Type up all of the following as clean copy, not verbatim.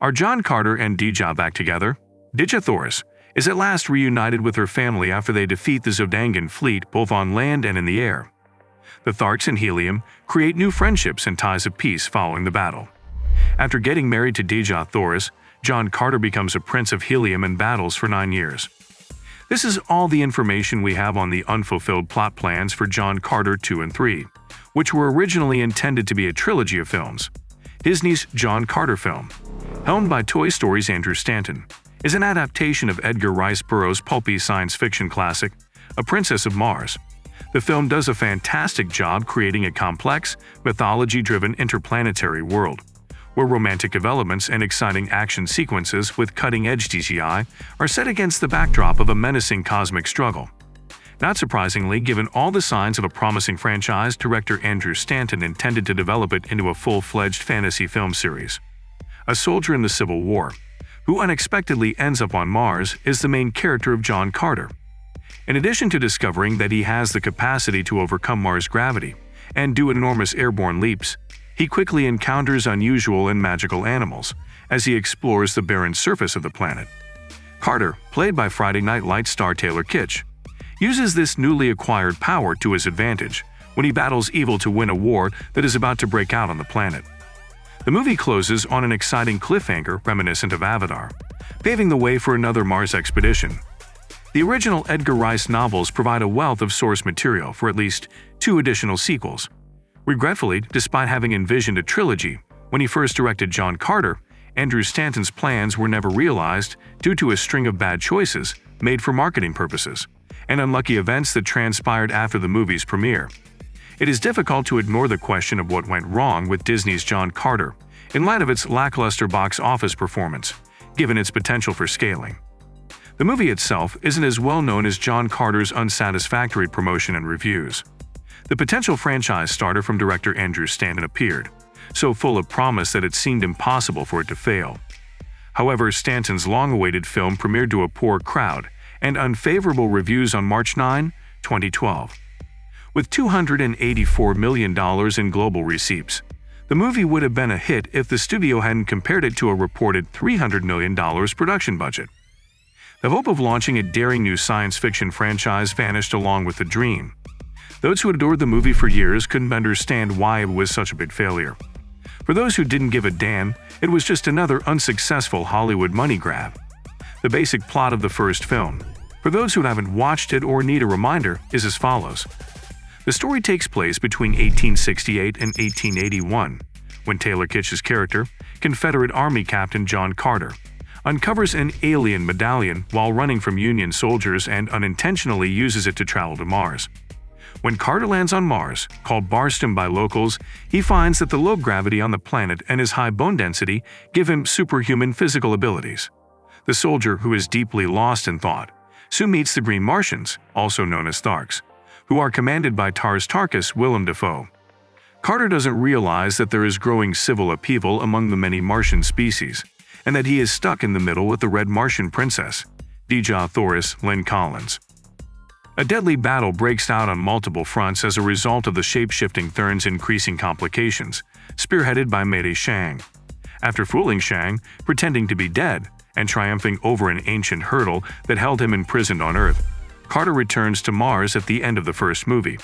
Are John Carter and Dejah back together? Dejah Thoris is at last reunited with her family after they defeat the Zodangan fleet both on land and in the air. The Tharks and Helium create new friendships and ties of peace following the battle. After getting married to Dejah Thoris, John Carter becomes a prince of Helium and battles for 9 years. This is all the information we have on the unfulfilled plot plans for John Carter 2 and 3, which were originally intended to be a trilogy of films. Disney's John Carter film, helmed by Toy Story's Andrew Stanton, is an adaptation of Edgar Rice Burroughs' pulpy science fiction classic, A Princess of Mars. The film does a fantastic job creating a complex, mythology-driven interplanetary world, where romantic developments and exciting action sequences with cutting-edge CGI are set against the backdrop of a menacing cosmic struggle. Not surprisingly, given all the signs of a promising franchise, director Andrew Stanton intended to develop it into a full-fledged fantasy film series. A soldier in the Civil War, who unexpectedly ends up on Mars, is the main character of John Carter. In addition to discovering that he has the capacity to overcome Mars' gravity and do enormous airborne leaps, he quickly encounters unusual and magical animals as he explores the barren surface of the planet. Carter, played by Friday Night Lights star Taylor Kitsch, uses this newly acquired power to his advantage when he battles evil to win a war that is about to break out on the planet. The movie closes on an exciting cliffhanger reminiscent of Avatar, paving the way for another Mars expedition. The original Edgar Rice novels provide a wealth of source material for at least 2 additional sequels. Regretfully, despite having envisioned a trilogy when he first directed John Carter, Andrew Stanton's plans were never realized due to a string of bad choices made for marketing purposes and unlucky events that transpired after the movie's premiere. It is difficult to ignore the question of what went wrong with Disney's John Carter in light of its lackluster box office performance, given its potential for scaling. The movie itself isn't as well known as John Carter's unsatisfactory promotion and reviews. The potential franchise starter from director Andrew Stanton appeared, so full of promise that it seemed impossible for it to fail. However, Stanton's long-awaited film premiered to a poor crowd and unfavorable reviews on March 9, 2012. With $284 million in global receipts, the movie would have been a hit if the studio hadn't compared it to a reported $300 million production budget. The hope of launching a daring new science fiction franchise vanished along with the dream. Those who adored the movie for years couldn't understand why it was such a big failure. For those who didn't give a damn, it was just another unsuccessful Hollywood money grab. The basic plot of the first film, for those who haven't watched it or need a reminder, is as follows. The story takes place between 1868 and 1881, when Taylor Kitsch's character, Confederate Army Captain John Carter, uncovers an alien medallion while running from Union soldiers and unintentionally uses it to travel to Mars. When Carter lands on Mars, called Barstum by locals, he finds that the low gravity on the planet and his high bone density give him superhuman physical abilities. The soldier, who is deeply lost in thought, soon meets the Green Martians, also known as Tharks, who are commanded by Tars Tarkas Willem Dafoe. Carter doesn't realize that there is growing civil upheaval among the many Martian species, and that he is stuck in the middle with the Red Martian Princess, Dejah Thoris Lynn Collins. A deadly battle breaks out on multiple fronts as a result of the shape-shifting Thurn's increasing complications, spearheaded by Mayday Shang. After fooling Shang, pretending to be dead, and triumphing over an ancient hurdle that held him imprisoned on Earth, Carter returns to Mars at the end of the first movie.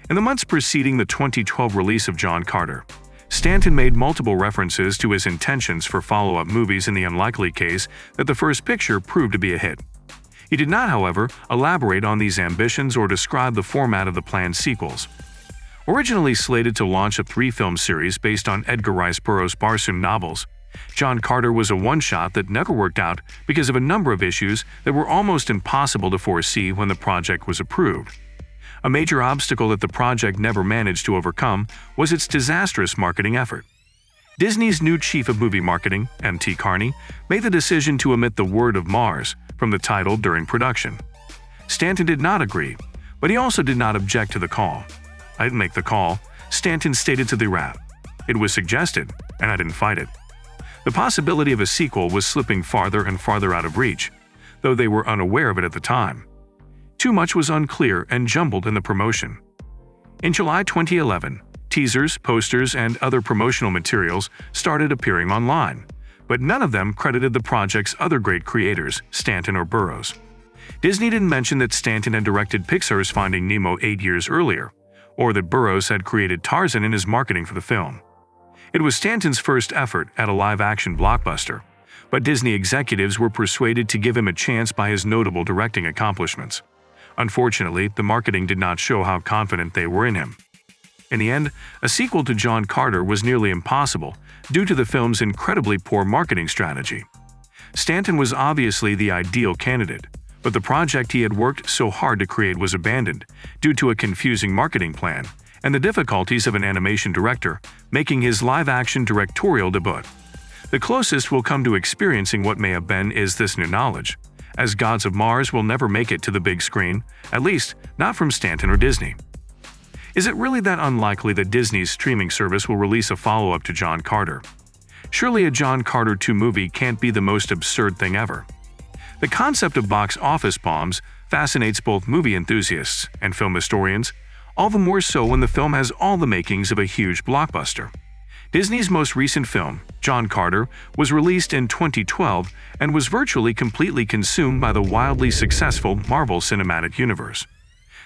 In the months preceding the 2012 release of John Carter, Stanton made multiple references to his intentions for follow-up movies in the unlikely case that the first picture proved to be a hit. He did not, however, elaborate on these ambitions or describe the format of the planned sequels. Originally slated to launch a 3-film series based on Edgar Rice Burroughs' Barsum novels, John Carter was a one-shot that never worked out because of a number of issues that were almost impossible to foresee when the project was approved. A major obstacle that the project never managed to overcome was its disastrous marketing effort. Disney's new chief of movie marketing, M.T. Carney, made the decision to omit the word of Mars from the title during production. Stanton did not agree, but he also did not object to the call. "I didn't make the call," Stanton stated to the Wrap. "It was suggested, and I didn't fight it." The possibility of a sequel was slipping farther and farther out of reach, though they were unaware of it at the time. Too much was unclear and jumbled in the promotion. In July 2011, teasers, posters, and other promotional materials started appearing online, but none of them credited the project's other great creators, Stanton or Burroughs. Disney didn't mention that Stanton had directed Pixar's Finding Nemo 8 years earlier, or that Burroughs had created Tarzan in his marketing for the film. It was Stanton's first effort at a live-action blockbuster, but Disney executives were persuaded to give him a chance by his notable directing accomplishments. Unfortunately, the marketing did not show how confident they were in him. In the end, a sequel to John Carter was nearly impossible due to the film's incredibly poor marketing strategy. Stanton was obviously the ideal candidate, but the project he had worked so hard to create was abandoned due to a confusing marketing plan and the difficulties of an animation director making his live-action directorial debut. The closest we'll come to experiencing what may have been is this new knowledge, as Gods of Mars will never make it to the big screen, at least not from Stanton or Disney. Is it really that unlikely that Disney's streaming service will release a follow-up to John Carter? Surely a John Carter 2 movie can't be the most absurd thing ever. The concept of box office bombs fascinates both movie enthusiasts and film historians, all the more so when the film has all the makings of a huge blockbuster. Disney's most recent film, John Carter, was released in 2012 and was virtually completely consumed by the wildly successful Marvel Cinematic Universe.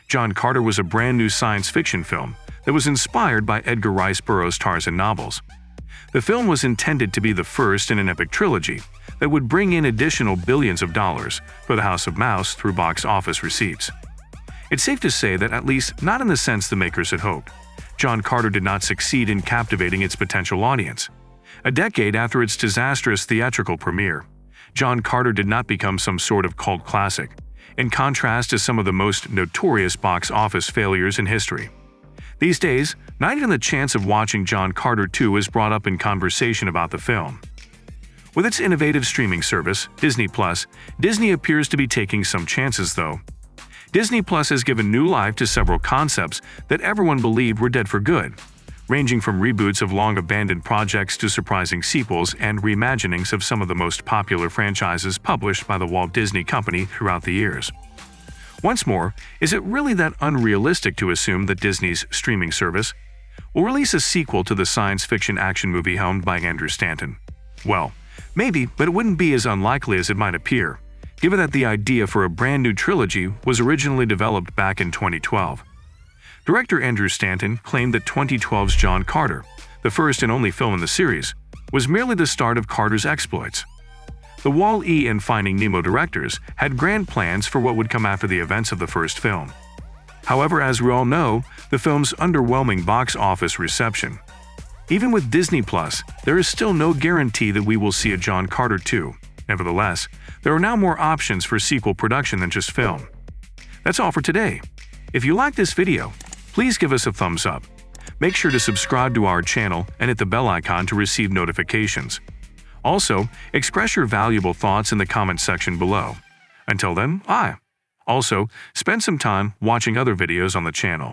John Carter was a brand new science fiction film that was inspired by Edgar Rice Burroughs' Tarzan novels. The film was intended to be the first in an epic trilogy that would bring in additional billions of dollars for the House of Mouse through box office receipts. It's safe to say that, at least not in the sense the makers had hoped, John Carter did not succeed in captivating its potential audience. A decade after its disastrous theatrical premiere, John Carter did not become some sort of cult classic, in contrast to some of the most notorious box office failures in history. These days, not even the chance of watching John Carter 2 is brought up in conversation about the film. With its innovative streaming service, Disney+, Disney appears to be taking some chances though. Disney+ has given new life to several concepts that everyone believed were dead for good, ranging from reboots of long-abandoned projects to surprising sequels and reimaginings of some of the most popular franchises published by the Walt Disney Company throughout the years. Once more, is it really that unrealistic to assume that Disney's streaming service will release a sequel to the science fiction action movie helmed by Andrew Stanton? Well, maybe, but it wouldn't be as unlikely as it might appear, given that the idea for a brand new trilogy was originally developed back in 2012. Director Andrew Stanton claimed that 2012's John Carter, the first and only film in the series, was merely the start of Carter's exploits. The Wall-E and Finding Nemo directors had grand plans for what would come after the events of the first film. However, as we all know, the film's underwhelming box office reception. Even with Disney+, there is still no guarantee that we will see a John Carter 2. Nevertheless, there are now more options for sequel production than just film. That's all for today. If you liked this video, please give us a thumbs up. Make sure to subscribe to our channel and hit the bell icon to receive notifications. Also, express your valuable thoughts in the comment section below. Until then, Also, spend some time watching other videos on the channel.